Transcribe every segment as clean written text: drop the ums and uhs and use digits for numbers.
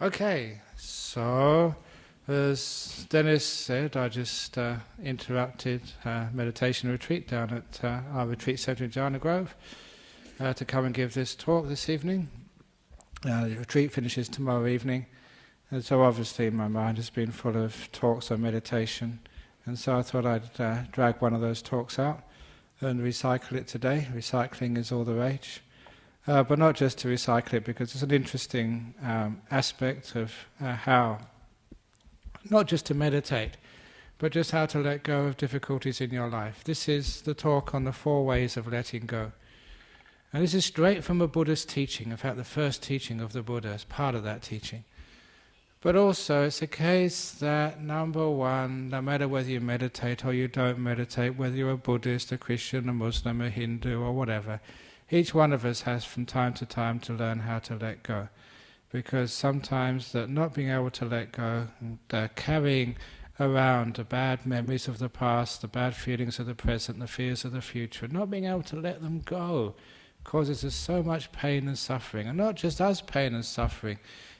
Okay, so as Dennis said, I just interrupted meditation retreat down at our retreat centre in Jhana Grove to come and give this talk this evening. The retreat finishes tomorrow evening, and so obviously my mind has been full of talks on meditation, and so I thought I'd drag one of those talks out and recycle it today. Recycling is all the rage. But not just to recycle it, because it's an interesting aspect of how, not just to meditate, but just how to let go of difficulties in your life. This is the talk on the 4 ways of letting go. And this is straight from a Buddhist teaching, in fact the first teaching of the Buddha is part of that teaching. But also it's a case that, number one, no matter whether you meditate or you don't meditate, whether you're a Buddhist, a Christian, a Muslim, a Hindu or whatever, each one of us has from time to time to learn how to let go, because sometimes that not being able to let go, carrying around the bad memories of the past, the bad feelings of the present, the fears of the future, not being able to let them go causes us so much pain and suffering. And not just us pain and suffering,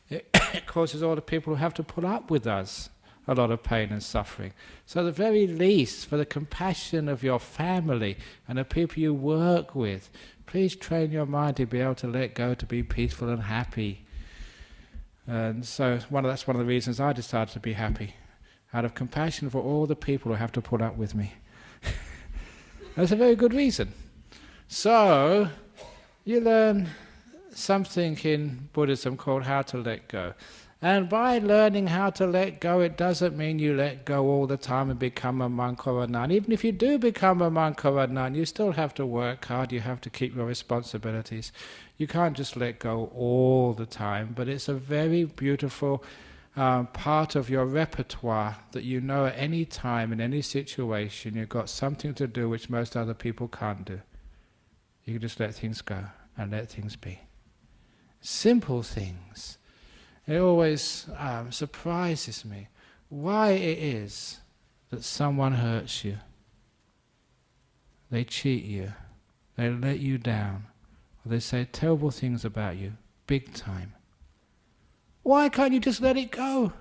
it causes all the people who have to put up with us a lot of pain and suffering. So at the very least, for the compassion of your family and the people you work with, please train your mind to be able to let go, to be peaceful and happy. And so that's one of the reasons I decided to be happy, out of compassion for all the people who have to put up with me. That's a very good reason. So, you learn something in Buddhism called how to let go. And by learning how to let go, it doesn't mean you let go all the time and become a monk or a nun. Even if you do become a monk or a nun, you still have to work hard, you have to keep your responsibilities. You can't just let go all the time, but it's a very beautiful part of your repertoire that you know at any time, in any situation, you've got something to do which most other people can't do. You can just let things go and let things be. Simple things. It always surprises me why it is that someone hurts you, they cheat you, they let you down, or they say terrible things about you, big time. Why can't you just let it go?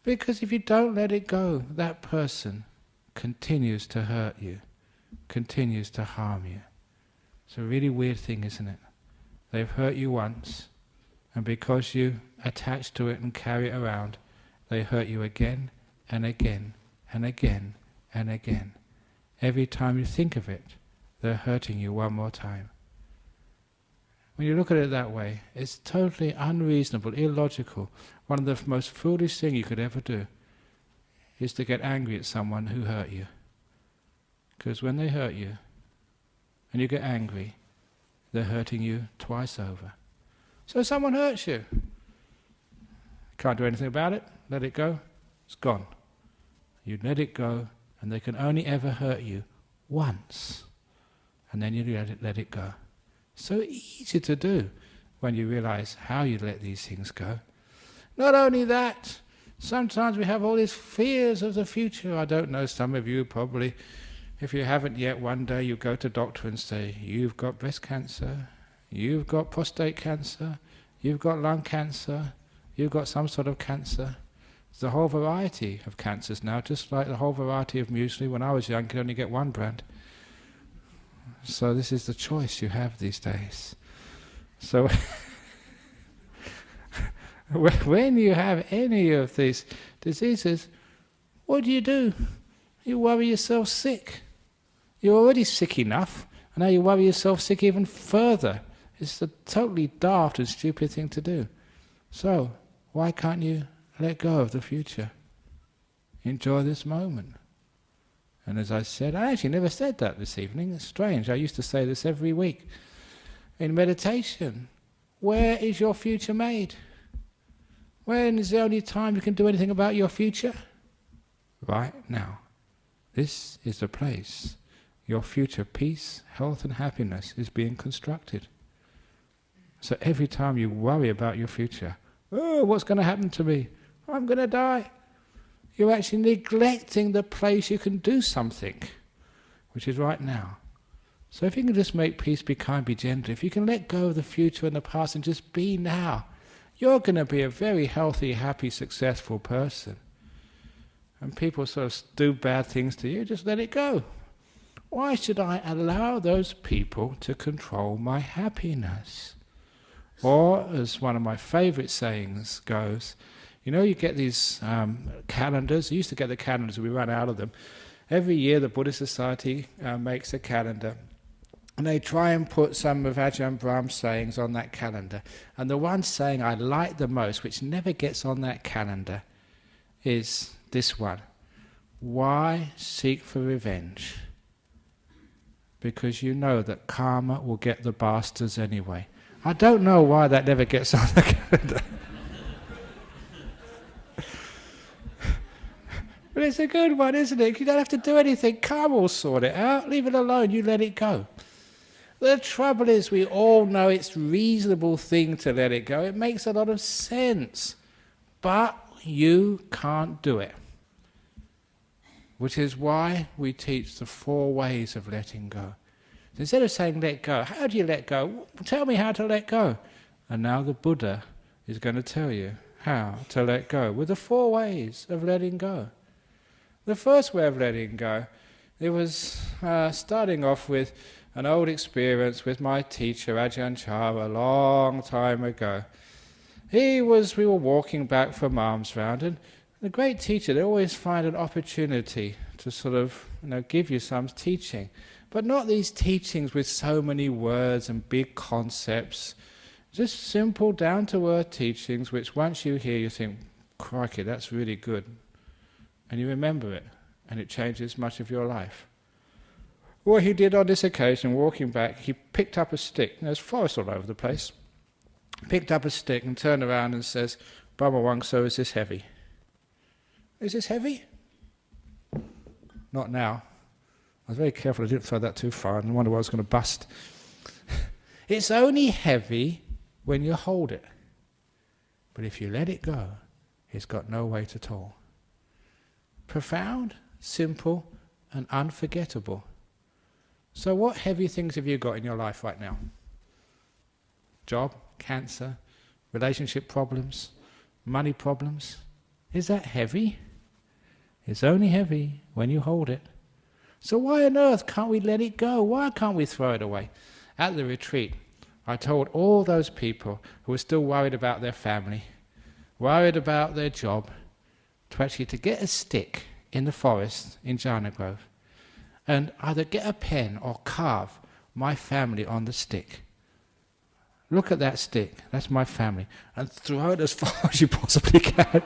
Because if you don't let it go, that person continues to hurt you, continues to harm you. It's a really weird thing, isn't it? They've hurt you once, and because you attach to it and carry it around, they hurt you again and again and again and again. Every time you think of it, they're hurting you one more time. When you look at it that way, it's totally unreasonable, illogical. One of the most foolish things you could ever do is to get angry at someone who hurt you. Because when they hurt you, and you get angry, they're hurting you twice over. So someone hurts you. Can't do anything about it, let it go, it's gone. You let it go, and they can only ever hurt you once. And then you let it go. So easy to do when you realize how you let these things go. Not only that, sometimes we have all these fears of the future. I don't know, some of you probably, if you haven't yet, one day you go to a doctor and say, you've got breast cancer, you've got prostate cancer, you've got lung cancer, you've got some sort of cancer. There's a whole variety of cancers now, just like the whole variety of muesli. When I was young, you could only get one brand. So this is the choice you have these days. So when you have any of these diseases, what do? You worry yourself sick. You're already sick enough, and now you worry yourself sick even further. It's a totally daft and stupid thing to do. So, why can't you let go of the future? Enjoy this moment. And as I said, I actually never said that this evening. It's strange. I used to say this every week. In meditation, where is your future made? When is the only time you can do anything about your future? Right now. This is the place your future peace, health and happiness is being constructed. So every time you worry about your future, oh, what's going to happen to me? I'm going to die. You're actually neglecting the place you can do something, which is right now. So if you can just make peace, be kind, be gentle, if you can let go of the future and the past and just be now, you're going to be a very healthy, happy, successful person. And people sort of do bad things to you, just let it go. Why should I allow those people to control my happiness? Or, as one of my favourite sayings goes, you know, you get these calendars. I used to get the calendars, we ran out of them. Every year the Buddhist Society makes a calendar, and they try and put some of Ajahn Brahm's sayings on that calendar. And the one saying I like the most, which never gets on that calendar, is this one: why seek for revenge? Because you know that karma will get the bastards anyway. I don't know why that never gets on the calendar. But it's a good one, isn't it? You don't have to do anything. Karma will sort it out. Leave it alone. You let it go. The trouble is, we all know it's a reasonable thing to let it go. It makes a lot of sense. But you can't do it. Which is why we teach the 4 ways of letting go. Instead of saying let go, how do you let go? Tell me how to let go. And now the Buddha is going to tell you how to let go with the 4 ways of letting go. The first way of letting go, it was starting off with an old experience with my teacher, Ajahn Chah, a long time ago. We were walking back from alms round, and the great teacher, they always find an opportunity to sort of give you some teaching. But not these teachings with so many words and big concepts. Just simple, down-to-earth teachings which once you hear you think, crikey, that's really good. And you remember it, and it changes much of your life. What he did on this occasion, walking back, he picked up a stick. There's forest all over the place. Picked up a stick and turned around and says, Brahma Wangso, is this heavy? Is this heavy? Not now. I was very careful I didn't throw that too far, and I wonder why I was going to bust. It's only heavy when you hold it. But if you let it go, it's got no weight at all. Profound, simple, and unforgettable. So what heavy things have you got in your life right now? Job, cancer, relationship problems, money problems. Is that heavy? It's only heavy when you hold it. So why on earth can't we let it go? Why can't we throw it away? At the retreat, I told all those people who were still worried about their family, worried about their job, to get a stick in the forest in Jhana Grove and either get a pen or carve my family on the stick. Look at that stick, that's my family, and throw it as far as you possibly can.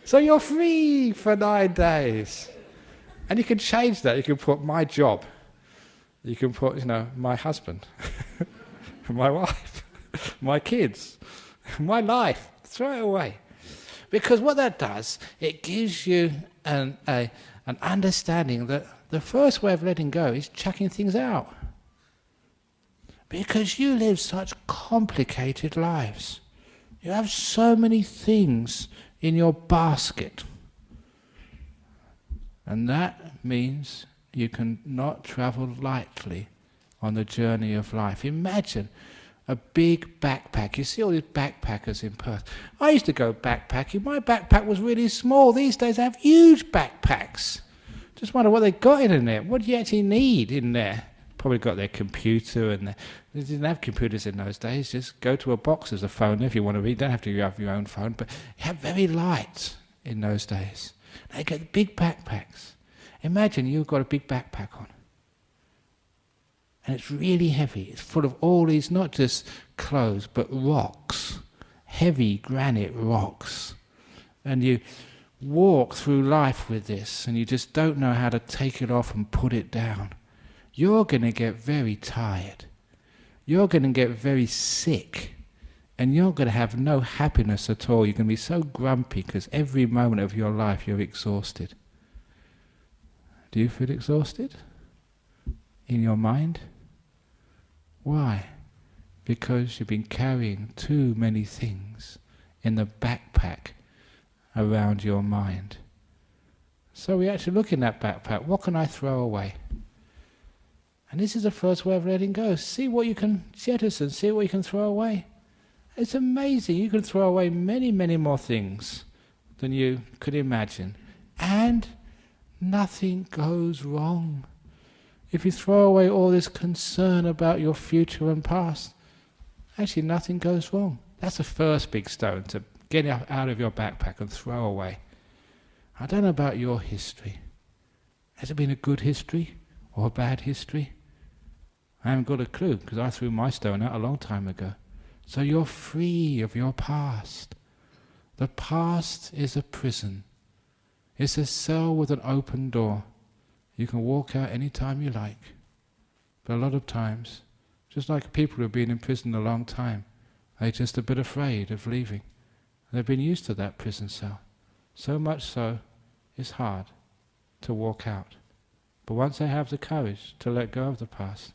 So you're free for 9 days. And you can change that. You can put my job. You can put, my husband, my wife, my kids, my life. Throw it away. Because what that does, it gives you an understanding that the first way of letting go is chucking things out. Because you live such complicated lives. You have so many things in your basket. And that means you can not travel lightly on the journey of life. Imagine a big backpack. You see all these backpackers in Perth. I used to go backpacking. My backpack was really small. These days I have huge backpacks. Just wonder what they got in there. What do you actually need in there? Probably got their computer, and they didn't have computers in those days. Just go to a box as a phone if you want to read. Don't have to have your own phone, but you have very light in those days. They get big backpacks. Imagine you've got a big backpack on, and it's really heavy. It's full of all these, not just clothes, but rocks, heavy granite rocks, and you walk through life with this, and you just don't know how to take it off and put it down. You're going to get very tired. You're going to get very sick. And you're going to have no happiness at all. You're going to be so grumpy because every moment of your life you're exhausted. Do you feel exhausted? In your mind? Why? Because you've been carrying too many things in the backpack around your mind. So we actually look in that backpack. What can I throw away? And this is the first way of letting go. See what you can jettison, see what you can throw away. It's amazing. You can throw away many, many more things than you could imagine. And nothing goes wrong. If you throw away all this concern about your future and past, actually nothing goes wrong. That's the first big stone to get out of your backpack and throw away. I don't know about your history. Has it been a good history or a bad history? I haven't got a clue, because I threw my stone out a long time ago. So you're free of your past. The past is a prison. It's a cell with an open door. You can walk out any time you like. But a lot of times, just like people who've been in prison a long time, they're just a bit afraid of leaving. They've been used to that prison cell. So much so, it's hard to walk out. But once they have the courage to let go of the past,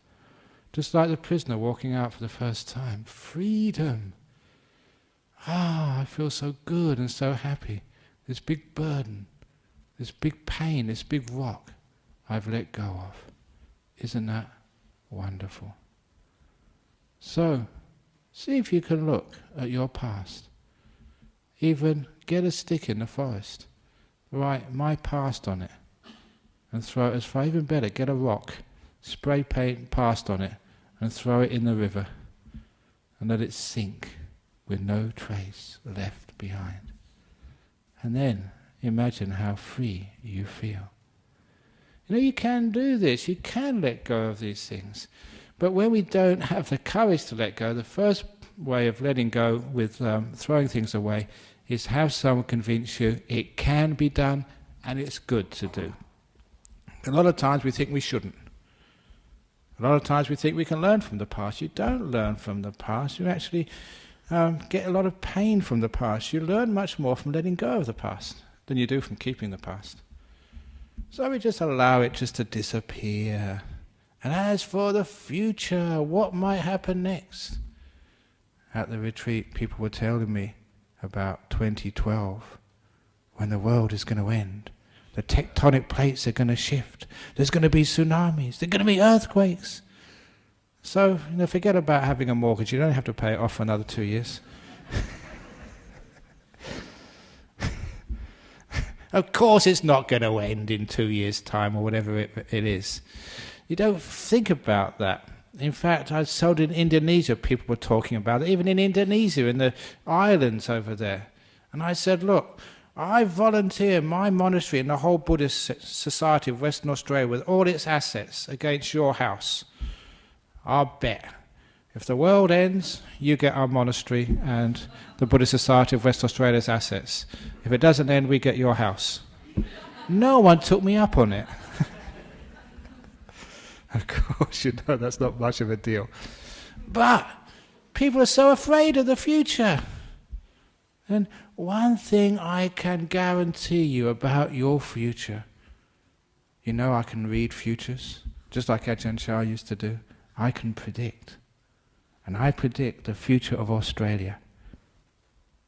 just like the prisoner walking out for the first time, freedom. I feel so good and so happy. This big burden, this big pain, this big rock, I've let go of. Isn't that wonderful? So, see if you can look at your past. Even get a stick in the forest, write my past on it, and throw it as far. Even better, get a rock, spray paint past on it, and throw it in the river, and let it sink with no trace left behind. And then imagine how free you feel. You know, you can do this, you can let go of these things. But when we don't have the courage to let go, the first way of letting go with throwing things away is have someone convince you it can be done and it's good to do. A lot of times we think we shouldn't. A lot of times we think we can learn from the past. You don't learn from the past. You actually get a lot of pain from the past. You learn much more from letting go of the past than you do from keeping the past. So we just allow it just to disappear. And as for the future, what might happen next? At the retreat, people were telling me about 2012, when the world is going to end. The tectonic plates are going to shift. There's going to be tsunamis. There's going to be earthquakes. So, forget about having a mortgage. You don't have to pay it off for another 2 years. Of course it's not going to end in 2 years' time or whatever it is. You don't think about that. In fact, I saw in Indonesia, people were talking about it, even in Indonesia, in the islands over there. And I said, look, I volunteer my monastery and the whole Buddhist society of Western Australia with all its assets against your house. I'll bet. If the world ends, you get our monastery and the Buddhist Society of West Australia's assets. If it doesn't end, we get your house. No one took me up on it. Of course, that's not much of a deal. But people are so afraid of the future. And one thing I can guarantee you about your future, I can read futures, just like Ajahn Chah used to do. I can predict. And I predict the future of Australia.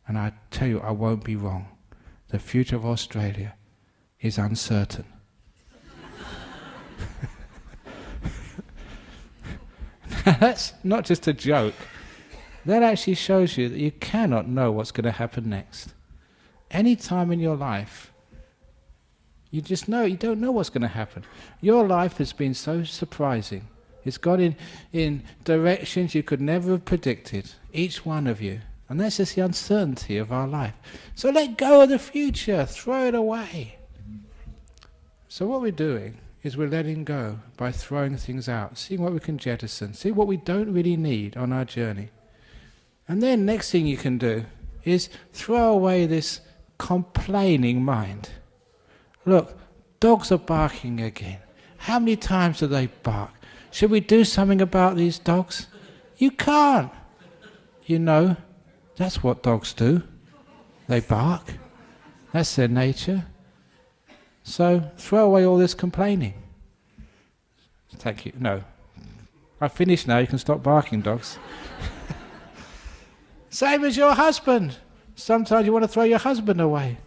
And I tell you, I won't be wrong. The future of Australia is uncertain. That's not just a joke. That actually shows you that you cannot know what's going to happen next. Any time in your life, you just know, you don't know what's going to happen. Your life has been so surprising. It's gone in directions you could never have predicted, each one of you. And that's just the uncertainty of our life. So let go of the future, throw it away. So what we're doing is we're letting go by throwing things out, seeing what we can jettison, see what we don't really need on our journey. And then next thing you can do is throw away this complaining mind. Look, dogs are barking again. How many times do they bark? Should we do something about these dogs? You can't. That's what dogs do. They bark. That's their nature. So throw away all this complaining. Thank you. No. I've finished now. You can stop barking, dogs. Same as your husband. Sometimes you want to throw your husband away.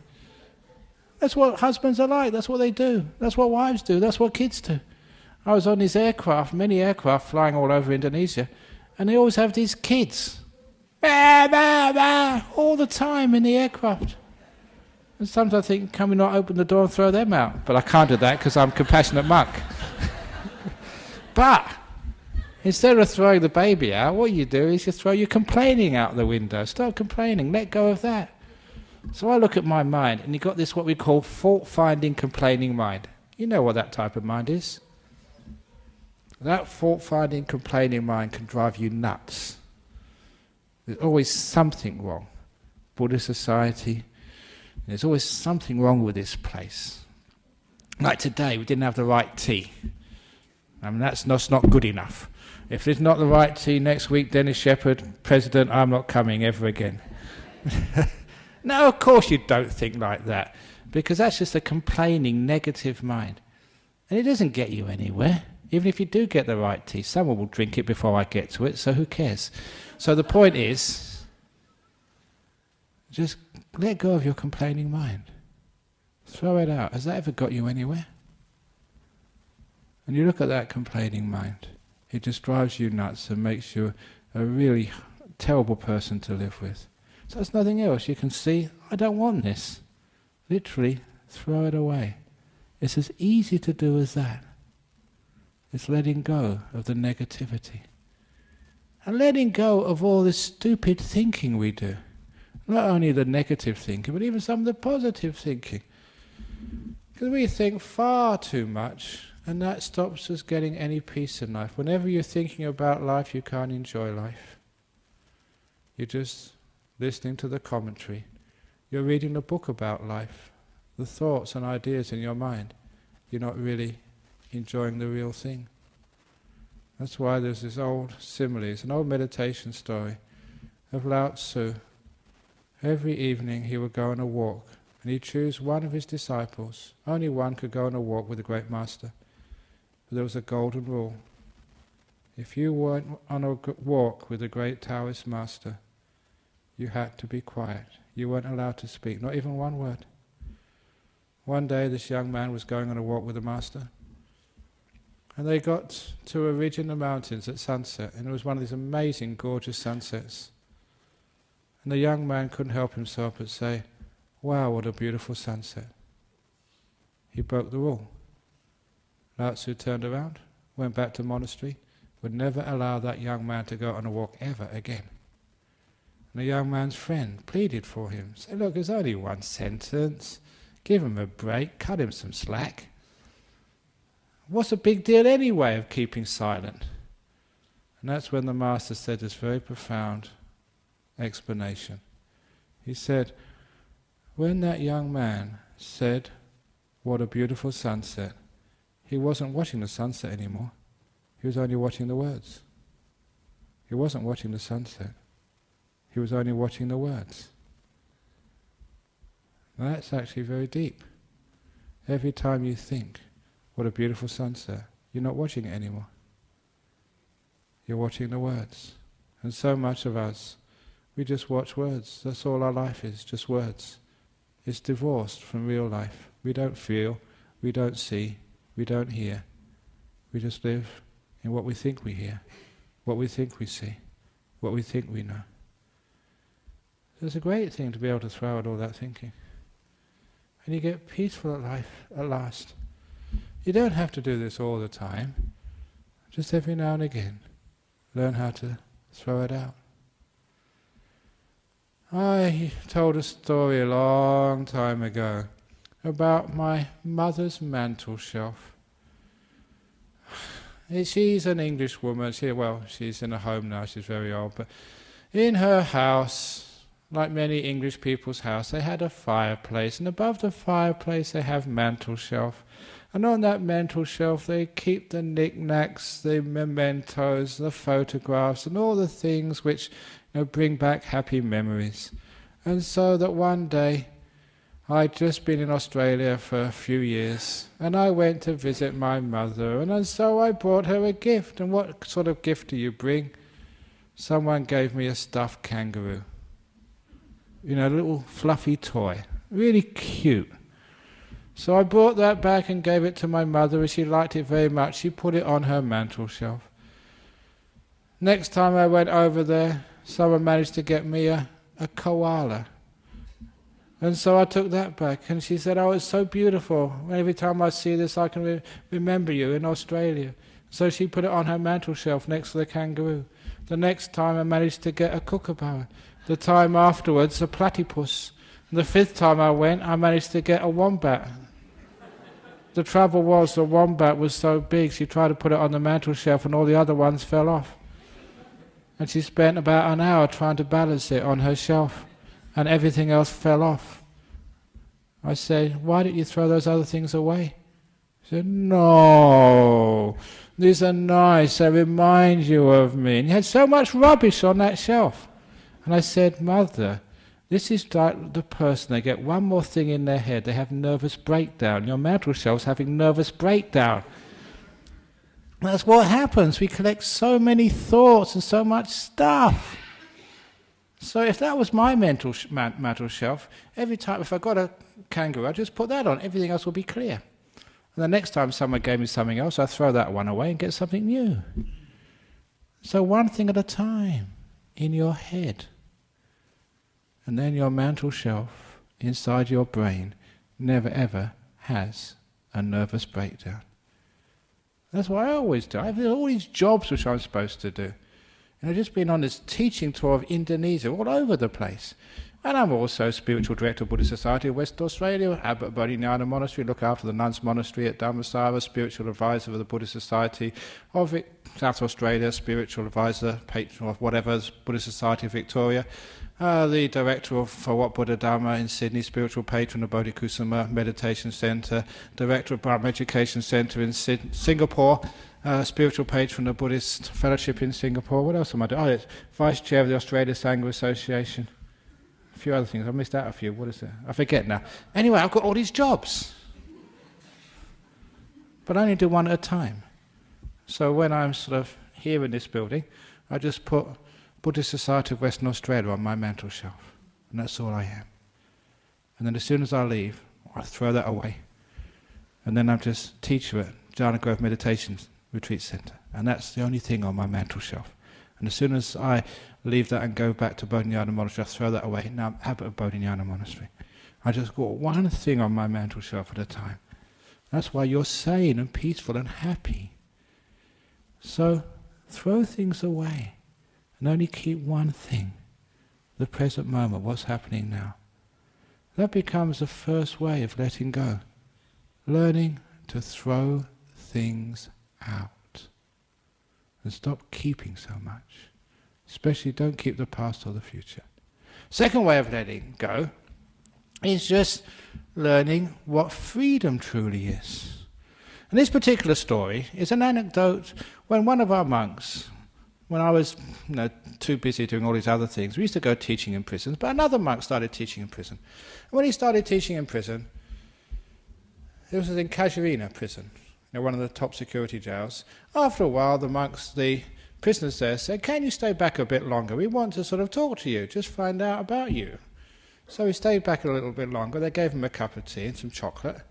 That's what husbands are like. That's what they do. That's what wives do. That's what kids do. I was on this aircraft, many aircraft flying all over Indonesia, and they always have these kids, bah, bah, bah, all the time in the aircraft. And sometimes I think, can we not open the door and throw them out? But I can't do that because I'm a compassionate monk. But instead of throwing the baby out, what you do is you throw your complaining out the window. Stop complaining, let go of that. So I look at my mind, and you've got this what we call fault-finding, complaining mind. You know what that type of mind is. That fault-finding, complaining mind can drive you nuts. There's always something wrong. Buddhist society, there's always something wrong with this place. Like today, we didn't have the right tea. I mean, that's not good enough. If there's not the right tea next week, Dennis Shepherd, President, I'm not coming ever again. No, of course you don't think like that, because that's just a complaining, negative mind. And it doesn't get you anywhere. Even if you do get the right tea, someone will drink it before I get to it, so who cares? So the point is, just let go of your complaining mind. Throw it out. Has that ever got you anywhere? And you look at that complaining mind, it just drives you nuts and makes you a really terrible person to live with. So it's nothing else. You can see, I don't want this. Literally, throw it away. It's as easy to do as that. It's letting go of the negativity. And letting go of all this stupid thinking we do. Not only the negative thinking, but even some of the positive thinking. Because we think far too much, and that stops us getting any peace in life. Whenever you're thinking about life, you can't enjoy life. You're just listening to the commentary. You're reading the book about life. The thoughts and ideas in your mind. You're not really enjoying the real thing. That's why there's this old simile, it's an old meditation story of Lao Tzu. Every evening he would go on a walk, and he'd choose one of his disciples. Only one could go on a walk with the great master. But there was a golden rule. If you weren't on a walk with the great Taoist master, you had to be quiet. You weren't allowed to speak, not even one word. One day this young man was going on a walk with the master, and they got to a ridge in the mountains at sunset, and it was one of these amazing, gorgeous sunsets. And the young man couldn't help himself but say, "Wow, what a beautiful sunset." He broke the rule. Lao Tzu turned around, went back to the monastery, would never allow that young man to go on a walk ever again. And the young man's friend pleaded for him, said, "Look, there's only one sentence. Give him a break, cut him some slack. What's the big deal anyway of keeping silent?" And that's when the master said this very profound explanation. He said, when that young man said, "What a beautiful sunset," he wasn't watching the sunset anymore. He was only watching the words. He wasn't watching the sunset. He was only watching the words. Now that's actually very deep. Every time you think, "What a beautiful sunset," you're not watching it anymore. You're watching the words. And so much of us, we just watch words. That's all our life is, just words. It's divorced from real life. We don't feel, we don't see, we don't hear. We just live in what we think we hear, what we think we see, what we think we know. It's a great thing to be able to throw out all that thinking. And you get peaceful at life at last. You don't have to do this all the time. Just every now and again, learn how to throw it out. I told a story a long time ago about my mother's mantel shelf. She's an English woman. She's in a home now, she's very old, but in her house, like many English people's house, they had a fireplace, and above the fireplace they have mantel shelf. And on that mantel shelf they keep the knickknacks, the mementos, the photographs, and all the things which bring back happy memories. And so that one day, I'd just been in Australia for a few years, and I went to visit my mother, and so I brought her a gift. And what sort of gift do you bring? Someone gave me a stuffed kangaroo. A little fluffy toy, really cute. So I brought that back and gave it to my mother, and she liked it very much. She put it on her mantel shelf. Next time I went over there, someone managed to get me a koala. And so I took that back, and she said, "Oh, it's so beautiful. Every time I see this, I can remember you in Australia." So she put it on her mantel shelf next to the kangaroo. The next time I managed to get a kookaburra. The time afterwards, a platypus. And the fifth time I went, I managed to get a wombat. The trouble was, the wombat was so big, she tried to put it on the mantel shelf and all the other ones fell off. And she spent about an hour trying to balance it on her shelf, and everything else fell off. I said, "Why didn't you throw those other things away?" She said, "No, these are nice, they remind you of me. And you had so much rubbish on that shelf." And I said, "Mother, this is like the person, they get one more thing in their head, they have nervous breakdown. Your mantel shelf's having nervous breakdown." That's what happens. We collect so many thoughts and so much stuff. So if that was my mantel shelf, every time if I got a kangaroo, I'd just put that on. Everything else would be clear. And the next time someone gave me something else, I'd throw that one away and get something new. So one thing at a time in your head. And then your mantel shelf inside your brain never ever has a nervous breakdown. That's what I always do. I have all these jobs which I'm supposed to do. And I've just been on this teaching tour of Indonesia, all over the place. And I'm also spiritual director of Buddhist Society of West Australia, abbot of Bodhinyana Monastery, look after the nuns' monastery at Dhammasara, spiritual advisor of the Buddhist Society of South Australia, spiritual advisor, patron of whatever, Buddhist Society of Victoria, the director for Wat Buddha Dhamma in Sydney, spiritual patron of Bodhikusama Meditation Centre, director of Brahm Education Centre in Singapore, spiritual patron of Buddhist Fellowship in Singapore. What else am I doing? Oh, it's vice chair of the Australia Sangha Association. A few other things. I missed out a few. What is it? I forget now. Anyway, I've got all these jobs. But I only do one at a time. So when I'm sort of here in this building, I just put Buddhist Society of Western Australia on my mantel shelf. And that's all I am. And then as soon as I leave, I throw that away. And then I'm just teacher at Jhana Grove Meditation Retreat Centre. And that's the only thing on my mantel shelf. And as soon as I leave that and go back to Bodhinyana Monastery, I throw that away. Now I'm abbot of Bodhinyana Monastery. I just got one thing on my mantel shelf at a time. That's why you're sane and peaceful and happy. So throw things away and only keep one thing, the present moment, what's happening now. That becomes the first way of letting go. Learning to throw things out. And stop keeping so much. Especially don't keep the past or the future. Second way of letting go is just learning what freedom truly is. And this particular story is an anecdote when one of our monks, when I was too busy doing all these other things, we used to go teaching in prisons, but another monk started teaching in prison. And when he started teaching in prison, it was in Casuarina prison, one of the top security jails. After a while, the prisoners there said, "Can you stay back a bit longer? We want to sort of talk to you, just find out about you." So he stayed back a little bit longer. They gave him a cup of tea and some chocolate.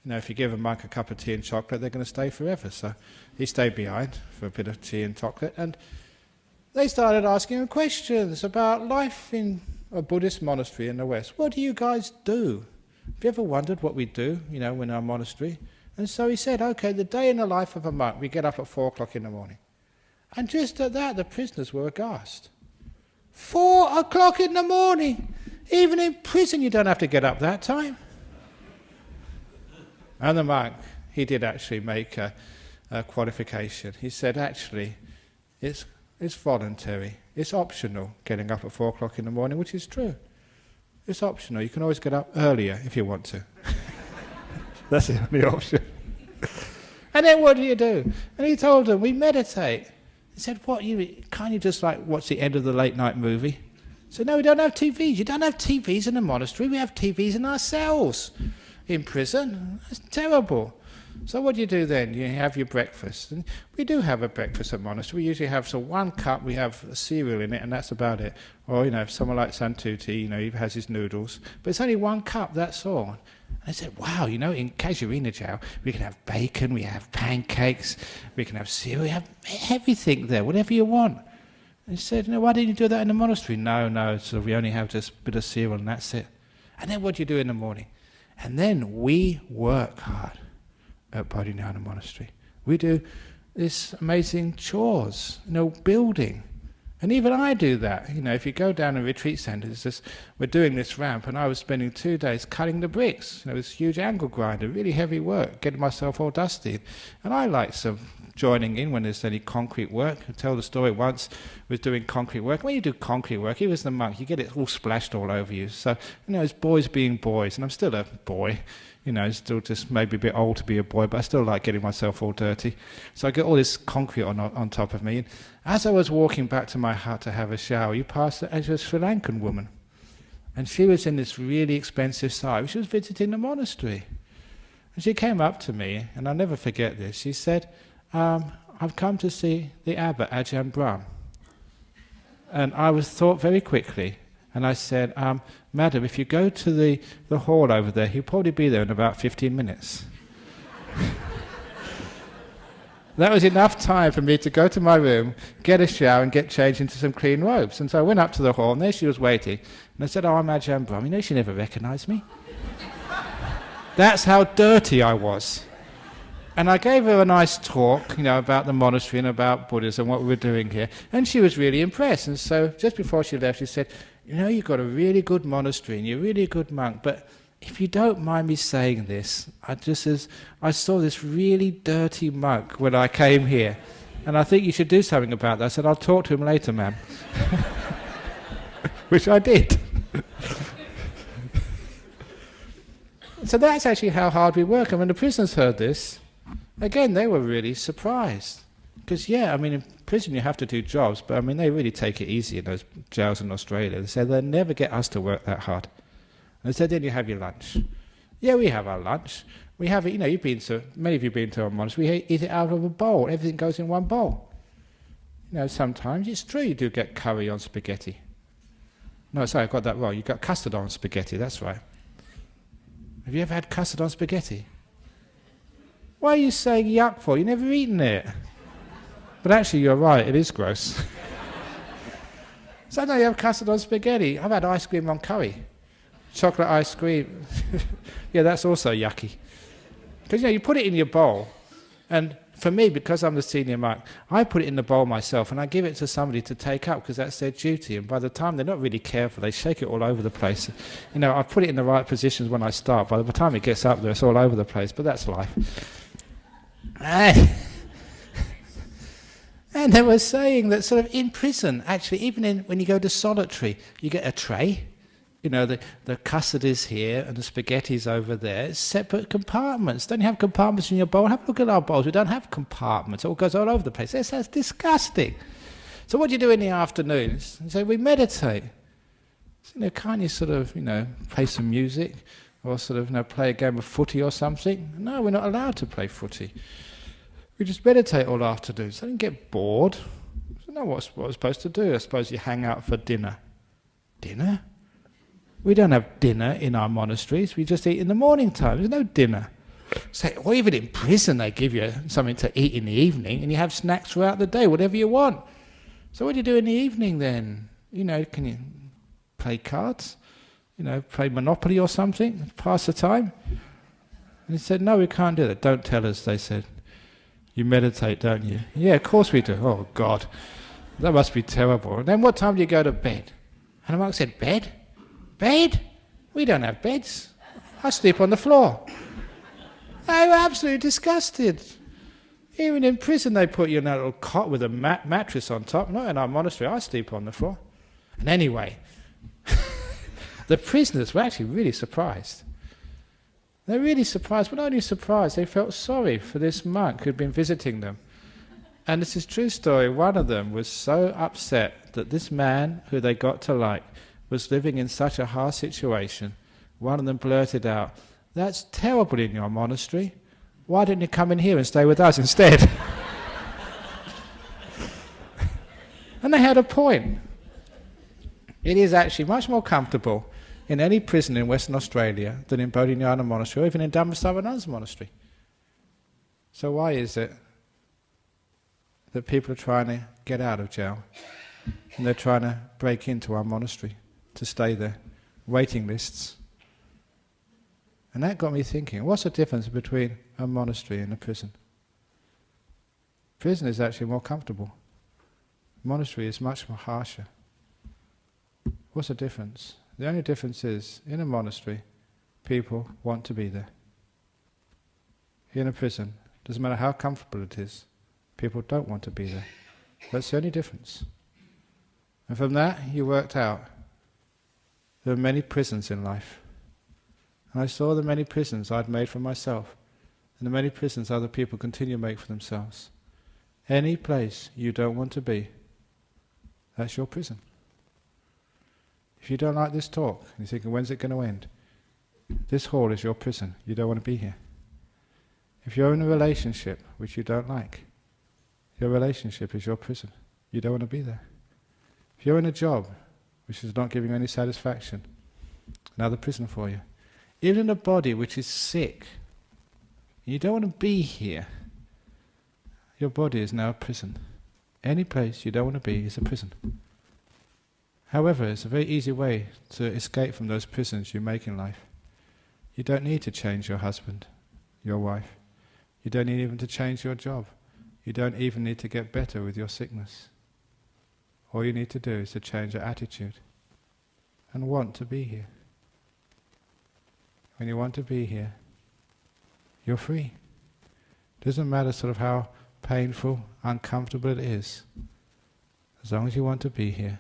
If you give a monk a cup of tea and chocolate, they're going to stay forever. So he stayed behind for a bit of tea and chocolate. And they started asking him questions about life in a Buddhist monastery in the West. "What do you guys do? Have you ever wondered what we do, in our monastery?" And so he said, "Okay, the day in the life of a monk, we get up at 4 o'clock in the morning." And just at that, the prisoners were aghast. 4 o'clock in the morning! Even in prison you don't have to get up that time. And the monk, he did actually make a qualification. He said, actually, it's voluntary. It's optional getting up at 4 o'clock in the morning, which is true. It's optional. You can always get up earlier if you want to. That's the only option. And then what do you do? And he told them, "We meditate." He said, "What, can't you just watch the end of the late night movie?" He said, "No, we don't have TVs. You don't have TVs in the monastery. We have TVs in our cells in prison. That's terrible." So what do you do then? You have your breakfast. And we do have a breakfast at monastery. We usually have 1 cup, we have a cereal in it, and that's about it. Or, if someone like Santuti, he has his noodles. But it's only 1 cup, that's all. I said, wow, you know, in Casuarina Chow, we can have bacon, we have pancakes, we can have cereal, we have everything there, whatever you want. And he said, you know, why didn't you do that in the monastery? No, so we only have just a bit of cereal and that's it. And then what do you do in the morning? And then we work hard at Bodhinyana Monastery. We do this amazing chores, you know, building. And even I do that. You know, if you go down a retreat centre, we're doing this ramp, and I was spending 2 days cutting the bricks. You know, this huge angle grinder, really heavy work, getting myself all dusty. And I like some joining in when there's any concrete work. I tell the story once, was doing concrete work. When you do concrete work, even as the monk, you get it all splashed all over you. So, you know, it's boys being boys, and I'm still a boy. You know, still just maybe a bit old to be a boy, but I still like getting myself all dirty. So I get all this concrete on top of me. And as I was walking back to my hut to have a shower, you passed a Sri Lankan woman. And she was in this really expensive sari. She was visiting the monastery. And she came up to me, and I'll never forget this. She said, I've come to see the abbot, Ajahn Brahm. And I was thought very quickly. And I said, Madam, if you go to the hall over there, he'll probably be there in about 15 minutes. That was enough time for me to go to my room, get a shower and get changed into some clean robes. And so I went up to the hall, and there she was waiting. And I said, I'm Ajahn Brahm. You know, she never recognised me. That's how dirty I was. And I gave her a nice talk, you know, about the monastery and about Buddhism and what we were doing here. And she was really impressed. And so just before she left, she said, you know, you've got a really good monastery and you're really a good monk, but if you don't mind me saying this, I saw this really dirty monk when I came here, and I think you should do something about that. I said, I'll talk to him later, ma'am. Which I did. So that's actually how hard we work. And when the prisoners heard this, again, they were really surprised. Because, yeah, I mean, in prison you have to do jobs, but I mean, they really take it easy in those jails in Australia. They said they'll never get us to work that hard. And they said, then you have your lunch. Yeah, we have our lunch. We have it, you know, many of you have been to a monastery, we eat it out of a bowl. Everything goes in one bowl. You know, sometimes it's true you do get curry on spaghetti. No, sorry, I've got that wrong. You got custard on spaghetti, that's right. Have you ever had custard on spaghetti? Why are you saying yuck for? You've never eaten it. But actually, you're right, it is gross. Sometimes you have custard on spaghetti. I've had ice cream on curry. Chocolate ice cream. Yeah, that's also yucky. Because, you know, you put it in your bowl, and for me, because I'm the senior monk, I put it in the bowl myself, and I give it to somebody to take up, because that's their duty. And by the time they're not really careful, they shake it all over the place. You know, I put it in the right positions when I start. By the time it gets up there, it's all over the place, but that's life. And they were saying that sort of in prison, actually, even when you go to solitary, you get a tray. You know, the custard is here and the spaghetti's over there. It's separate compartments. Don't you have compartments in your bowl? Have a look at our bowls. We don't have compartments. It all goes all over the place. That's disgusting. So what do you do in the afternoons? So we meditate. So, you know, can't you sort of, you know, play some music or sort of, you know, play a game of footy or something? No, we're not allowed to play footy. We just meditate all afternoon. So I didn't get bored. So no, what we're supposed to do? I suppose you hang out for dinner. Dinner? We don't have dinner in our monasteries. We just eat in the morning time. There's no dinner. So, or even in prison, they give you something to eat in the evening, and you have snacks throughout the day, whatever you want. So what do you do in the evening then? You know, can you play cards? You know, play Monopoly or something? Pass the time? And he said, no, we can't do that. Don't tell us, they said. You meditate, don't you? Yeah, of course we do. Oh, God. That must be terrible. And then what time do you go to bed? And the monk said, bed? Bed? We don't have beds. I sleep on the floor. They were absolutely disgusted. Even in prison they put you in a little cot with a mattress on top. Not in our monastery, I sleep on the floor. And anyway, the prisoners were actually really surprised. They're really surprised, but not only surprised, they felt sorry for this monk who'd been visiting them. And this is a true story. One of them was so upset that this man, who they got to like, was living in such a hard situation. One of them blurted out, that's terrible in your monastery. Why don't you come in here and stay with us instead? And they had a point. It is actually much more comfortable in any prison in Western Australia than in Bodhinyana Monastery or even in Dhammasavanan's monastery. So why is it that people are trying to get out of jail and they're trying to break into our monastery to stay there? Waiting lists. And that got me thinking, what's the difference between a monastery and a prison? Prison is actually more comfortable. Monastery is much more harsher. What's the difference? The only difference is, in a monastery, people want to be there. In a prison, doesn't matter how comfortable it is, people don't want to be there. That's the only difference. And from that, you worked out there are many prisons in life. And I saw the many prisons I'd made for myself, and the many prisons other people continue to make for themselves. Any place you don't want to be, that's your prison. If you don't like this talk, and you're thinking, when's it going to end? This hall is your prison. You don't want to be here. If you're in a relationship which you don't like, your relationship is your prison. You don't want to be there. If you're in a job which is not giving you any satisfaction, another prison for you. Even in a body which is sick, you don't want to be here, your body is now a prison. Any place you don't want to be is a prison. However, it's a very easy way to escape from those prisons you make in life. You don't need to change your husband, your wife. You don't need even to change your job. You don't even need to get better with your sickness. All you need to do is to change your attitude and want to be here. When you want to be here, you're free. Doesn't matter sort of how painful, uncomfortable it is. As long as you want to be here,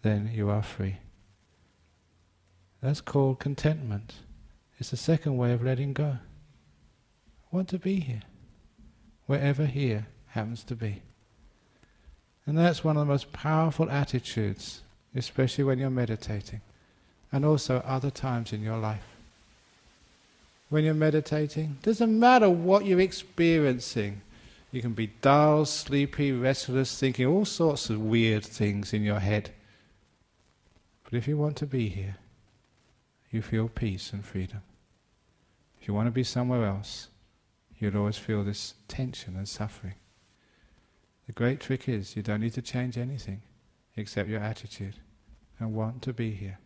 then you are free. That's called contentment. It's the second way of letting go. I want to be here, wherever here happens to be. And that's one of the most powerful attitudes, especially when you're meditating, and also other times in your life. When you're meditating, doesn't matter what you're experiencing. You can be dull, sleepy, restless, thinking all sorts of weird things in your head. But if you want to be here, you feel peace and freedom. If you want to be somewhere else, you'll always feel this tension and suffering. The great trick is you don't need to change anything except your attitude and want to be here.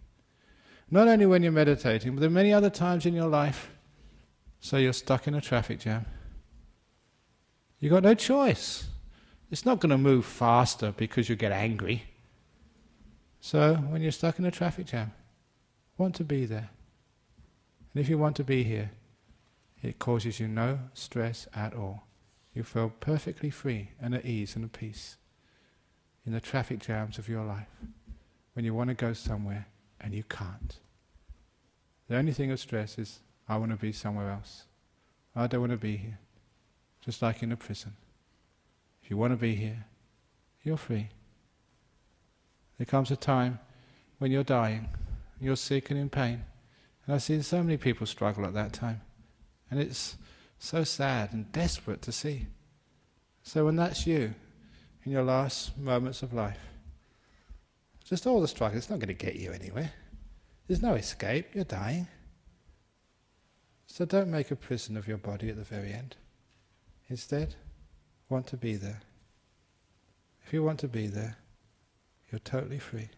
Not only when you're meditating, but there are many other times in your life. So you're stuck in a traffic jam. You've got no choice. It's not going to move faster because you get angry. So when you're stuck in a traffic jam, want to be there. And if you want to be here, it causes you no stress at all. You feel perfectly free and at ease and at peace in the traffic jams of your life. When you want to go somewhere and you can't. The only thing of stress is, I want to be somewhere else. I don't want to be here. Just like in a prison. If you want to be here, you're free. There comes a time when you're dying, you're sick and in pain. And I've seen so many people struggle at that time. And it's so sad and desperate to see. So when that's you, in your last moments of life, just all the struggle, it's not going to get you anywhere. There's no escape, you're dying. So don't make a prison of your body at the very end. Instead, want to be there. If you want to be there, you're totally free.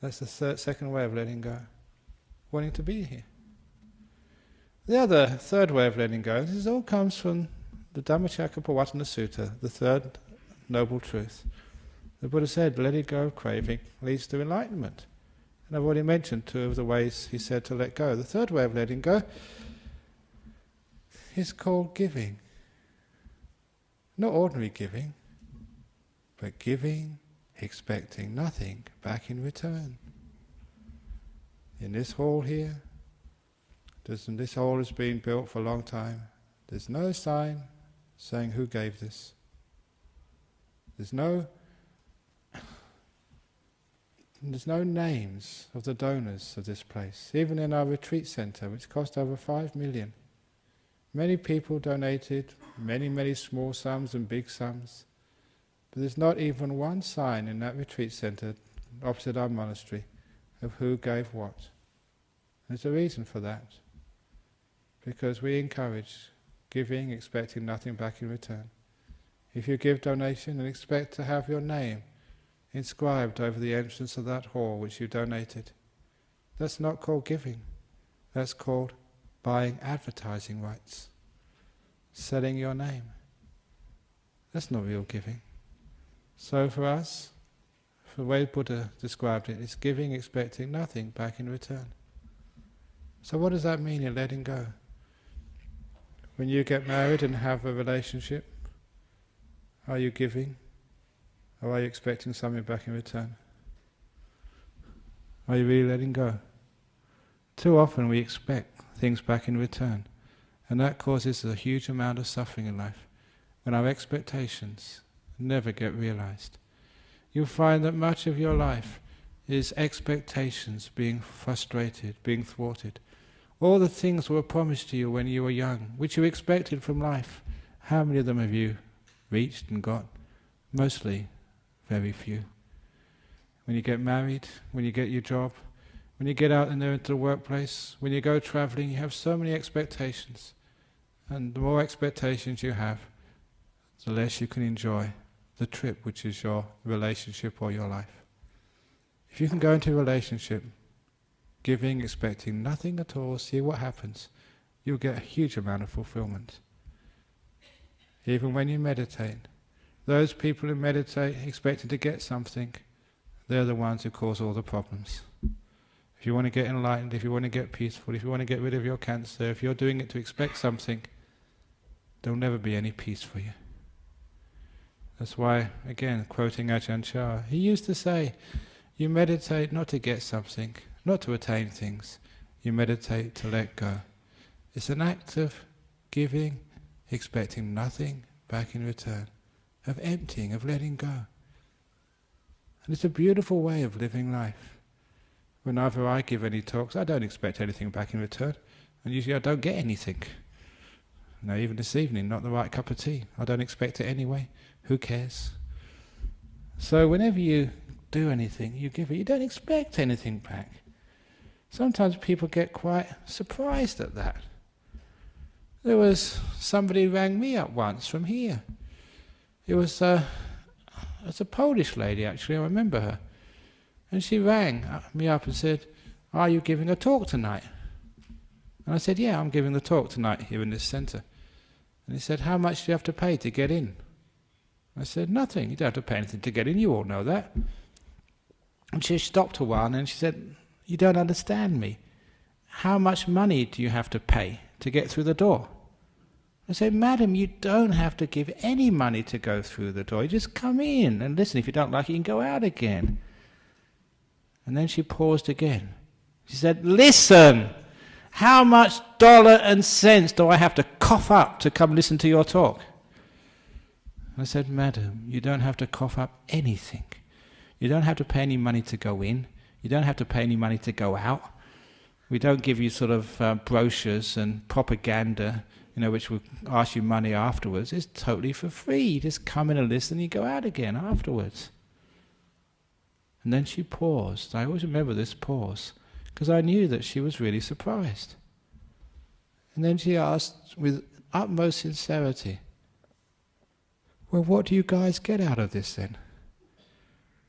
That's the second way of letting go. Wanting to be here. The third way of letting go, this all comes from the Dhammacakkappavattana Sutta, the third noble truth. The Buddha said, letting go of craving leads to enlightenment. And I've already mentioned two of the ways he said to let go. The third way of letting go is called giving. Not ordinary giving, but giving, expecting nothing back in return. In this hall here, this hall has been built for a long time. There's no sign saying who gave this. There's no names of the donors of this place. Even in our retreat centre, which cost over 5 million. Many people donated, many small sums and big sums. But there's not even one sign in that retreat centre opposite our monastery of who gave what. There's a reason for that. Because we encourage giving, expecting nothing back in return. If you give donation and expect to have your name inscribed over the entrance of that hall which you donated, that's not called giving. That's called buying advertising rights, selling your name. That's not real giving. So for us, the way Buddha described it, it's giving expecting nothing back in return. So what does that mean in letting go? When you get married and have a relationship, are you giving? Or are you expecting something back in return? Are you really letting go? Too often we expect things back in return, and that causes a huge amount of suffering in life, when our expectations never get realized. You'll find that much of your life is expectations being frustrated, being thwarted. All the things were promised to you when you were young, which you expected from life. How many of them have you reached and got? Mostly very few. When you get married, when you get your job, when you get out in there into the workplace, when you go travelling, you have so many expectations. And the more expectations you have, the less you can enjoy the trip, which is your relationship or your life. If you can go into a relationship, giving, expecting nothing at all, see what happens, you'll get a huge amount of fulfillment. Even when you meditate, those people who meditate expecting to get something, they're the ones who cause all the problems. If you want to get enlightened, if you want to get peaceful, if you want to get rid of your cancer, if you're doing it to expect something, there'll never be any peace for you. That's why, again, quoting Ajahn Chah, he used to say, you meditate not to get something, not to attain things. You meditate to let go. It's an act of giving, expecting nothing back in return, of emptying, of letting go. And it's a beautiful way of living life. Whenever I give any talks, I don't expect anything back in return, and usually I don't get anything. No, even this evening, not the right cup of tea. I don't expect it anyway. Who cares? So whenever you do anything, you give it, you don't expect anything back. Sometimes people get quite surprised at that. There was somebody who rang me up once from here. It was a Polish lady, actually, I remember her. And she rang me up and said, are you giving a talk tonight? And I said, yeah, I'm giving the talk tonight here in this centre. And he said, how much do you have to pay to get in? I said, nothing, you don't have to pay anything to get in, you all know that. And she stopped a while and she said, you don't understand me. How much money do you have to pay to get through the door? I said, madam, you don't have to give any money to go through the door. You just come in and listen. If you don't like it, you can go out again. And then she paused again. She said, listen, how much dollar and cents do I have to cough up to come listen to your talk? And I said, madam, you don't have to cough up anything. You don't have to pay any money to go in. You don't have to pay any money to go out. We don't give you sort of brochures and propaganda, which will ask you money afterwards. It's totally for free. You just come in and listen and you go out again afterwards. And then she paused. I always remember this pause, because I knew that she was really surprised. And then she asked with utmost sincerity, well, what do you guys get out of this then?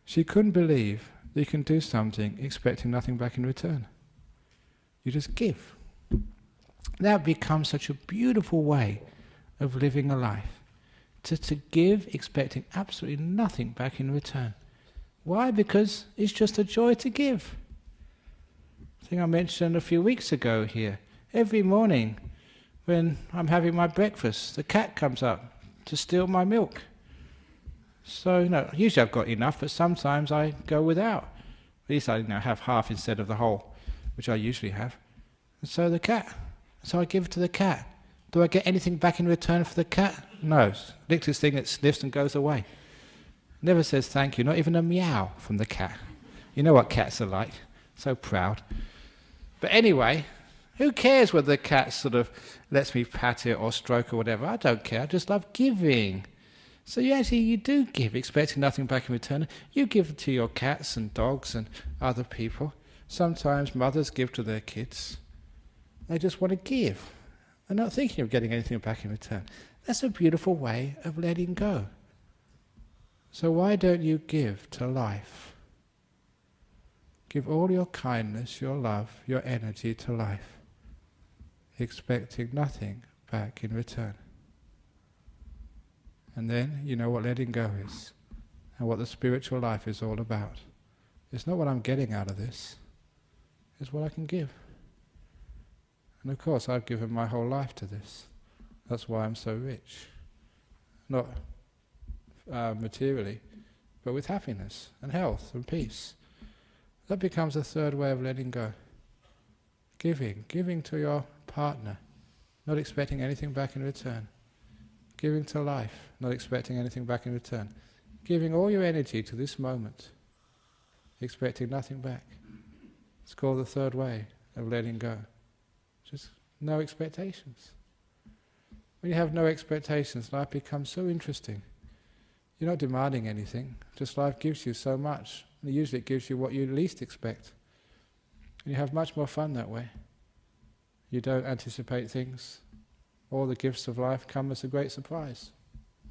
She couldn't believe that you can do something expecting nothing back in return. You just give. That becomes such a beautiful way of living a life. To give expecting absolutely nothing back in return. Why? Because it's just a joy to give. I think I mentioned a few weeks ago here. Every morning when I'm having my breakfast, the cat comes up to steal my milk. So, usually I've got enough, but sometimes I go without. At least I have half instead of the whole, which I usually have. And so I give it to the cat. Do I get anything back in return for the cat? No. Licks this thing, it sniffs and goes away. Never says thank you, not even a meow from the cat. You know what cats are like, so proud. But anyway, who cares whether the cat sort of lets me pat it or stroke or whatever? I don't care, I just love giving. So you do give, expecting nothing back in return. You give to your cats and dogs and other people. Sometimes mothers give to their kids. They just want to give. They're not thinking of getting anything back in return. That's a beautiful way of letting go. So why don't you give to life? Give all your kindness, your love, your energy to life, expecting nothing back in return. And then you know what letting go is, and what the spiritual life is all about. It's not what I'm getting out of this, it's what I can give. And of course I've given my whole life to this. That's why I'm so rich. Not materially, but with happiness and health and peace. That becomes a third way of letting go. Giving to your partner, not expecting anything back in return. Giving to life, not expecting anything back in return. Giving all your energy to this moment, expecting nothing back. It's called the third way of letting go. Just no expectations. When you have no expectations, life becomes so interesting. You're not demanding anything, just life gives you so much. And usually it gives you what you least expect. And you have much more fun that way. You don't anticipate things. All the gifts of life come as a great surprise.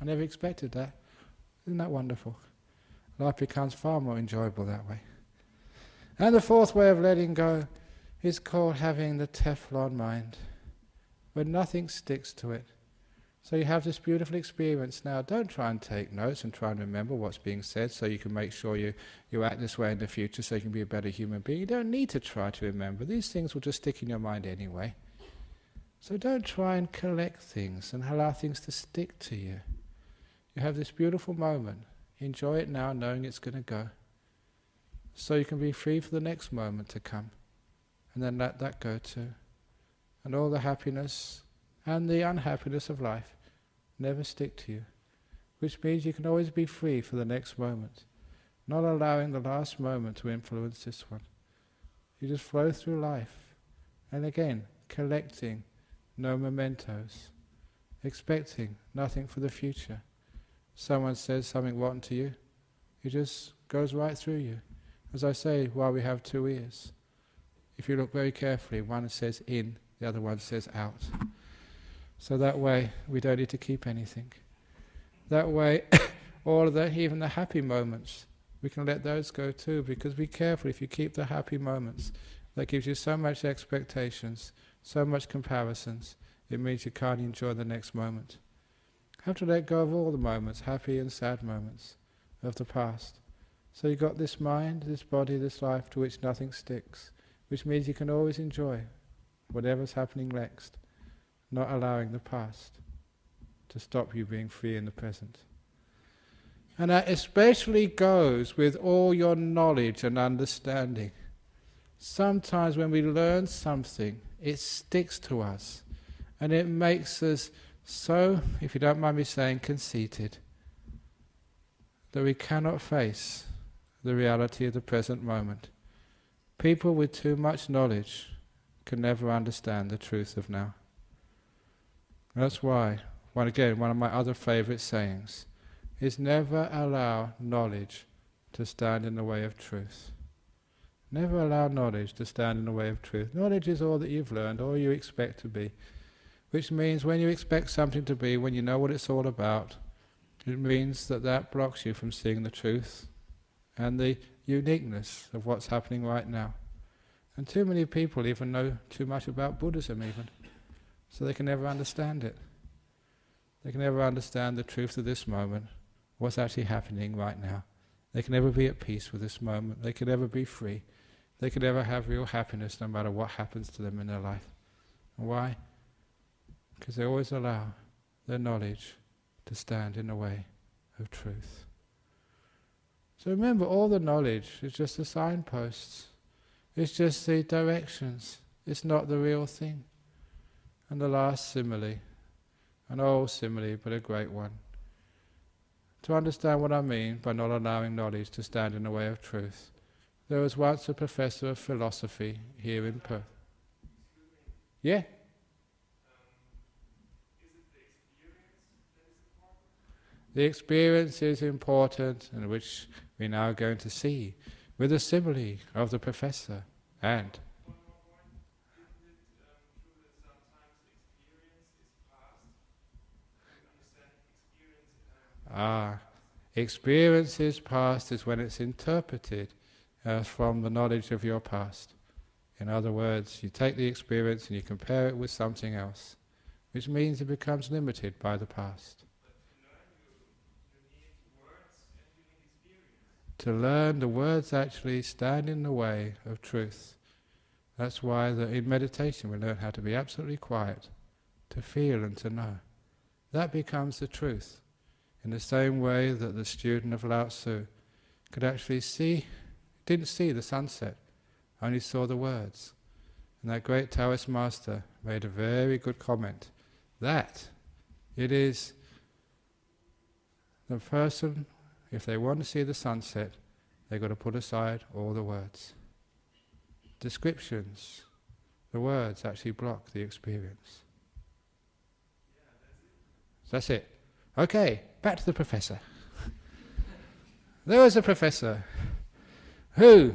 I never expected that. Isn't that wonderful? Life becomes far more enjoyable that way. And the fourth way of letting go is called having the Teflon mind, where nothing sticks to it. So you have this beautiful experience now. Don't try and take notes and try and remember what's being said so you can make sure you act this way in the future so you can be a better human being. You don't need to try to remember. These things will just stick in your mind anyway. So don't try and collect things and allow things to stick to you. You have this beautiful moment. Enjoy it now, knowing it's going to go. So you can be free for the next moment to come. And then let that go too. And all the happiness and the unhappiness of life never stick to you. Which means you can always be free for the next moment. Not allowing the last moment to influence this one. You just flow through life. And again, collecting no mementos. Expecting nothing for the future. Someone says something rotten to you, it just goes right through you. As I say, while we have two ears, if you look very carefully, one says in, the other one says out. So that way, we don't need to keep anything. That way, all of the, even the happy moments, we can let those go too, because be careful if you keep the happy moments. That gives you so much expectations, so much comparisons, it means you can't enjoy the next moment. Have to let go of all the moments, happy and sad moments, of the past. So you've got this mind, this body, this life to which nothing sticks, which means you can always enjoy whatever's happening next, not allowing the past to stop you being free in the present. And that especially goes with all your knowledge and understanding. Sometimes when we learn something, it sticks to us, and it makes us so, if you don't mind me saying, conceited, that we cannot face the reality of the present moment. People with too much knowledge can never understand the truth of now. That's why, one of my other favourite sayings is never allow knowledge to stand in the way of truth. Never allow knowledge to stand in the way of truth. Knowledge is all that you've learned, all you expect to be. Which means when you expect something to be, when you know what it's all about, it means that that blocks you from seeing the truth and the uniqueness of what's happening right now. And too many people even know too much about Buddhism even, so they can never understand it. They can never understand the truth of this moment, what's actually happening right now. They can never be at peace with this moment. They can never be free. They can never have real happiness no matter what happens to them in their life. And why? Because they always allow their knowledge to stand in the way of truth. So remember, all the knowledge is just the signposts. It's just the directions. It's not the real thing. And the last simile, an old simile but a great one. To understand what I mean by not allowing knowledge to stand in the way of truth, there was once a professor of philosophy here in Perth. Yeah? The experience is important, and which we're now going to see with the simile of the professor And experience is past is when it's interpreted from the knowledge of your past. In other words, you take the experience and you compare it with something else, which means it becomes limited by the past. To learn, the words actually stand in the way of truth. That's why in meditation we learn how to be absolutely quiet, to feel and to know. That becomes the truth. In the same way that the student of Lao Tzu could actually didn't see the sunset, only saw the words. And that great Taoist master made a very good comment. That it is the person, if they want to see the sunset, they've got to put aside all the words. Descriptions, the words actually block the experience. That's it. Okay, back to the professor. There was a professor who,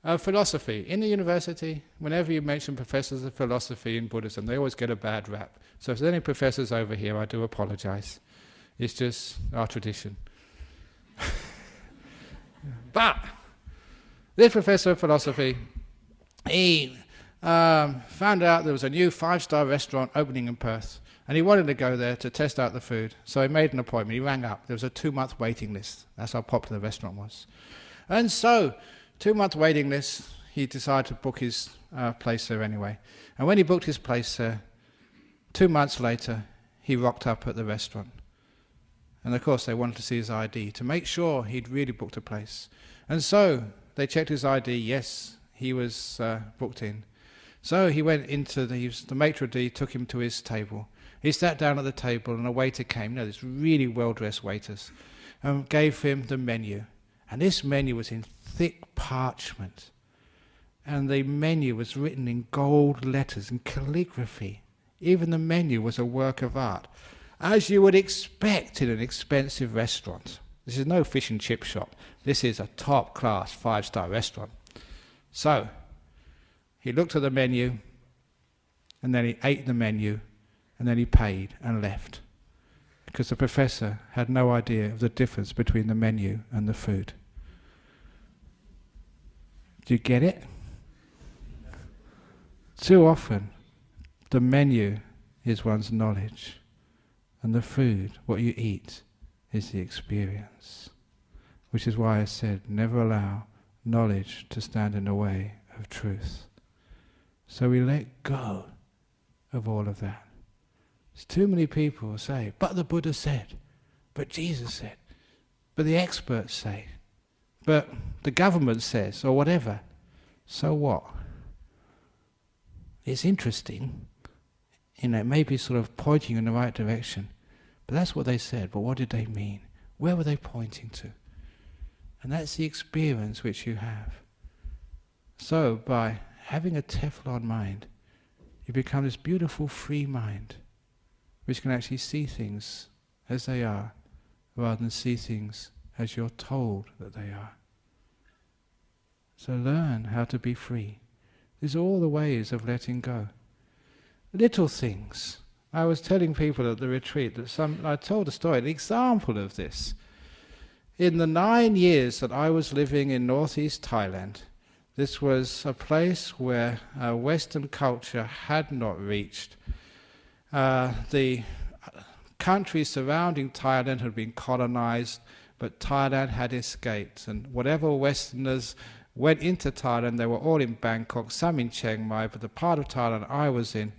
of philosophy, in the university, whenever you mention professors of philosophy in Buddhism, they always get a bad rap. So if there's any professors over here, I do apologize. It's just our tradition. But this professor of philosophy, he found out there was a new 5-star restaurant opening in Perth, and he wanted to go there to test out the food. So he made an appointment. He rang up. There was a 2-month waiting list. That's how popular the restaurant was. And so, 2-month waiting list, he decided to book his place there anyway. And when he booked his place there, 2 months later, he rocked up at the restaurant. And of course they wanted to see his ID to make sure he'd really booked a place. And so they checked his ID, yes, he was booked in. So he went into the maitre d' took him to his table. He sat down at the table and a waiter came, this really well-dressed waiters, and gave him the menu. And this menu was in thick parchment. And the menu was written in gold letters and calligraphy. Even the menu was a work of art, as you would expect in an expensive restaurant. This is no fish and chip shop. This is a top-class 5-star restaurant. So, he looked at the menu, and then he ate the menu, and then he paid and left. Because the professor had no idea of the difference between the menu and the food. Do you get it? Too often, the menu is one's knowledge, and the food, what you eat, is the experience. Which is why I said, never allow knowledge to stand in the way of truth. So we let go of all of that. There's too many people who say, but the Buddha said, but Jesus said, but the experts say, but the government says, or whatever. So what? It's interesting, it may be sort of pointing in the right direction, but that's what they said, but what did they mean? Where were they pointing to? And that's the experience which you have. So by having a Teflon mind, you become this beautiful free mind, which can actually see things as they are, rather than see things as you're told that they are. So learn how to be free. These are all the ways of letting go. Little things. I was telling people at the retreat that I told a story, an example of this. In the 9 years that I was living in northeast Thailand, this was a place where Western culture had not reached. The countries surrounding Thailand had been colonized, but Thailand had escaped. And whatever Westerners went into Thailand, they were all in Bangkok, some in Chiang Mai, but the part of Thailand I was in,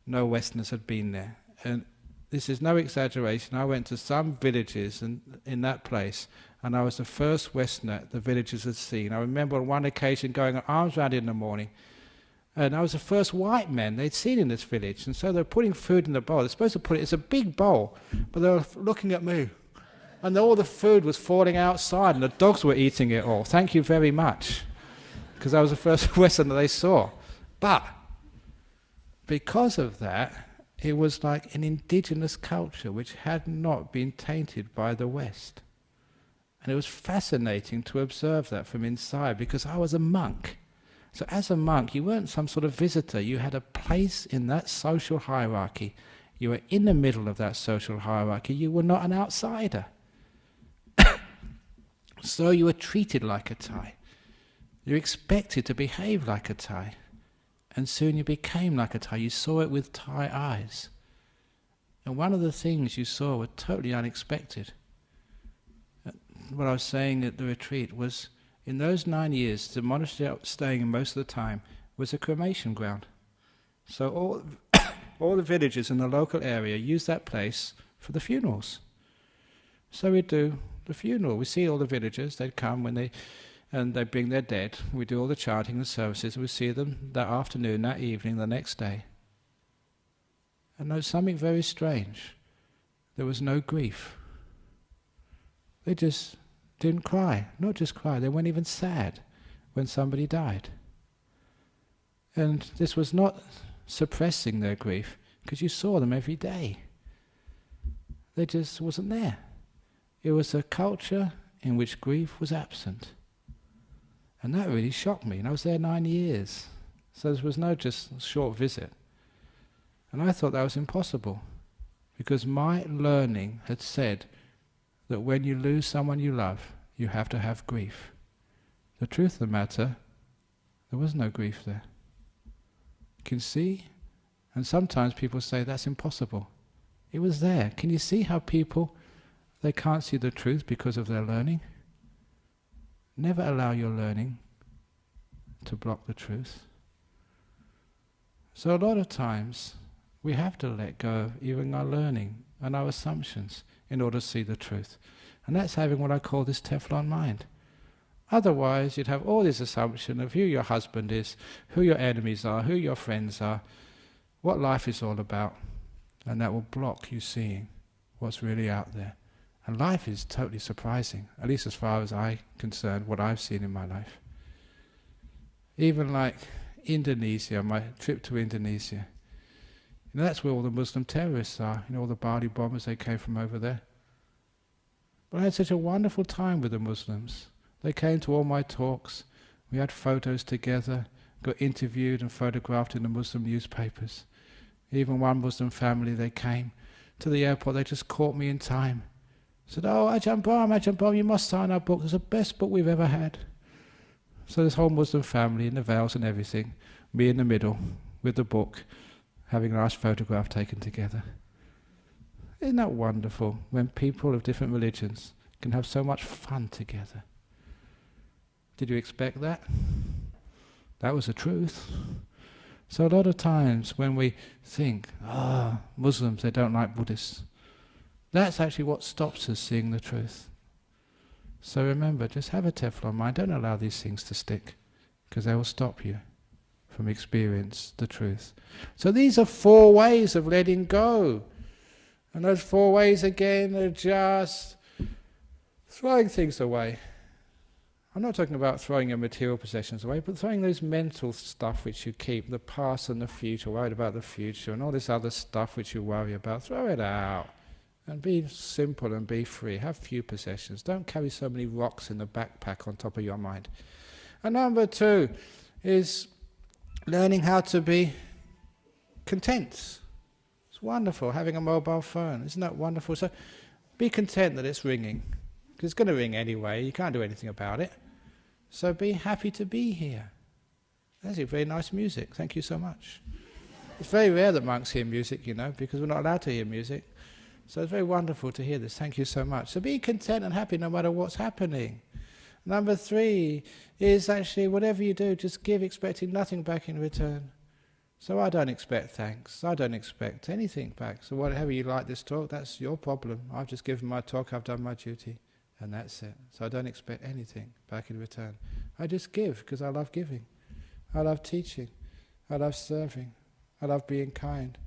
no Westerners had been there. And this is no exaggeration. I went to some villages in that place, and I was the first Westerner the villagers had seen. I remember on one occasion going arms round in the morning, and I was the first white man they'd seen in this village. And so they were putting food in the bowl. They're supposed to put it, it's a big bowl, but they were looking at me. And all the food was falling outside, and the dogs were eating it all. Thank you very much, because I was the first Westerner they saw. But because of that, it was like an indigenous culture which had not been tainted by the West. And it was fascinating to observe that from inside, because I was a monk. So as a monk, you weren't some sort of visitor. You had a place in that social hierarchy. You were in the middle of that social hierarchy. You were not an outsider. So you were treated like a Thai. You were expected to behave like a Thai. And soon you became like a Thai. You saw it with Thai eyes. And one of the things you saw were totally unexpected. What I was saying at the retreat was, in those 9 years, the monastery I was staying in most of the time was a cremation ground. So all the villagers in the local area used that place for the funerals. So we'd do the funeral. We see all the villagers, they'd come and they bring their dead. We do all the chanting and services. We see them that afternoon, that evening, the next day. And there was something very strange. There was no grief. They just didn't cry. Not just cry, they weren't even sad when somebody died. And this was not suppressing their grief, because you saw them every day. They just wasn't there. It was a culture in which grief was absent. And that really shocked me. And I was there 9 years. So there was no just short visit. And I thought that was impossible, because my learning had said that when you lose someone you love, you have to have grief. The truth of the matter, there was no grief there. You can see? And sometimes people say that's impossible. It was there. Can you see how people, they can't see the truth because of their learning? Never allow your learning to block the truth. So a lot of times we have to let go of even our learning and our assumptions in order to see the truth. And that's having what I call this Teflon mind. Otherwise you'd have all this assumption of who your husband is, who your enemies are, who your friends are, what life is all about, and that will block you seeing what's really out there. And life is totally surprising, at least as far as I'm concerned, what I've seen in my life. Even like Indonesia, my trip to Indonesia, you know, that's where all the Muslim terrorists are, you know, all the Bali bombers, they came from over there. But I had such a wonderful time with the Muslims. They came to all my talks, we had photos together, got interviewed and photographed in the Muslim newspapers. Even one Muslim family, they came to the airport, they just caught me in time. Said, "Oh, Ajahn Brahm, you must sign our book. It's the best book we've ever had." So this whole Muslim family in the veils and everything, me in the middle with the book, having a nice photograph taken together. Isn't that wonderful when people of different religions can have so much fun together? Did you expect that? That was the truth. So a lot of times when we think, Muslims, they don't like Buddhists, that's actually what stops us seeing the truth. So remember, just have a Teflon mind. Don't allow these things to stick, because they will stop you from experience the truth. So these are 4 ways of letting go. And those 4 ways again are just throwing things away. I'm not talking about throwing your material possessions away, but throwing those mental stuff which you keep, the past and the future, worried about the future, and all this other stuff which you worry about. Throw it out. And be simple and be free. Have few possessions. Don't carry so many rocks in the backpack on top of your mind. And number 2 is learning how to be content. It's wonderful having a mobile phone. Isn't that wonderful? So be content that it's ringing. Because it's going to ring anyway. You can't do anything about it. So be happy to be here. That's very nice music. Thank you so much. It's very rare that monks hear music, you know, because we're not allowed to hear music. So it's very wonderful to hear this. Thank you so much. So be content and happy no matter what's happening. Number 3 is actually whatever you do, just give, expecting nothing back in return. So I don't expect thanks. I don't expect anything back. So whatever you like this talk, that's your problem. I've just given my talk, I've done my duty, and that's it. So I don't expect anything back in return. I just give because I love giving. I love teaching. I love serving. I love being kind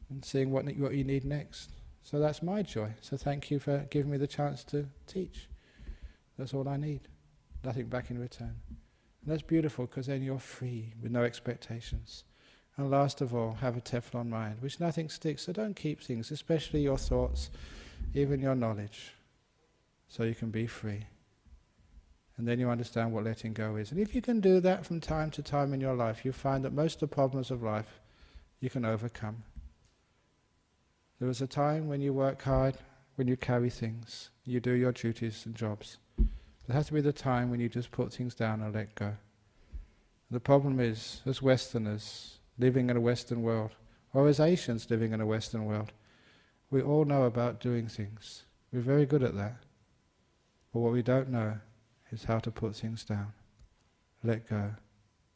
and seeing what you need next. So that's my joy. So thank you for giving me the chance to teach. That's all I need. Nothing back in return. And that's beautiful, because then you're free with no expectations. And last of all, have a Teflon mind, which nothing sticks. So don't keep things, especially your thoughts, even your knowledge, so you can be free. And then you understand what letting go is. And if you can do that from time to time in your life, you find that most of the problems of life you can overcome. There was a time when you work hard, when you carry things, you do your duties and jobs. There has to be the time when you just put things down and let go. The problem is, as Westerners living in a Western world, or as Asians living in a Western world, we all know about doing things. We're very good at that. But what we don't know is how to put things down, let go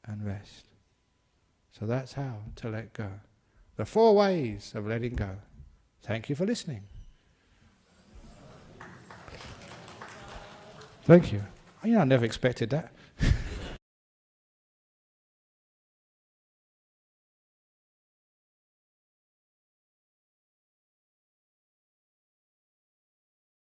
and rest. So that's how to let go. The 4 ways of letting go. Thank you for listening. Thank you. I never expected that.